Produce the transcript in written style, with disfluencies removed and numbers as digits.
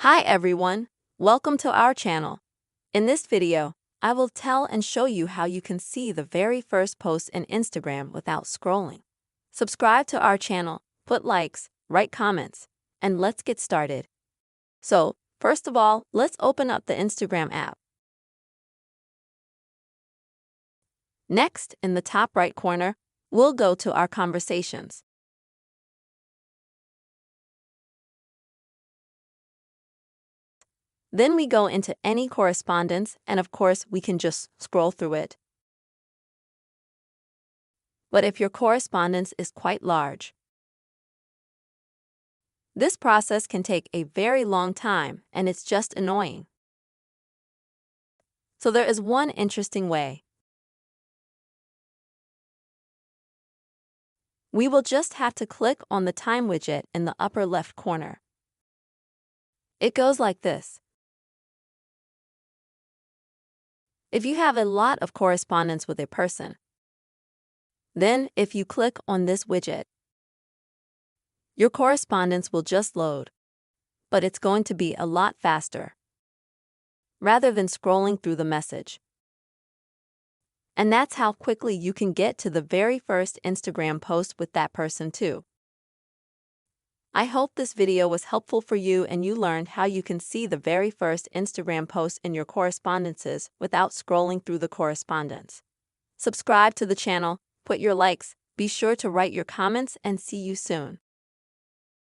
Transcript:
Hi everyone, welcome to our channel. In this video, I will tell and show you how you can see the very first post in Instagram without scrolling. Subscribe to our channel, put likes, write comments, and let's get started. So, first of all, let's open up the Instagram app. Next, in the top right corner, we'll go to our conversations. Then we go into any correspondence, and of course, we can just scroll through it. But if your correspondence is quite large, this process can take a very long time and it's just annoying. So there is one interesting way. We will just have to click on the time widget in the upper left corner. It goes like this. If you have a lot of correspondence with a person, then if you click on this widget, your correspondence will just load, but it's going to be a lot faster, rather than scrolling through the message. And that's how quickly you can get to the very first Instagram post with that person too. I hope this video was helpful for you and you learned how you can see the very first Instagram post in your correspondences without scrolling through the correspondence. Subscribe to the channel, put your likes, be sure to write your comments, and see you soon.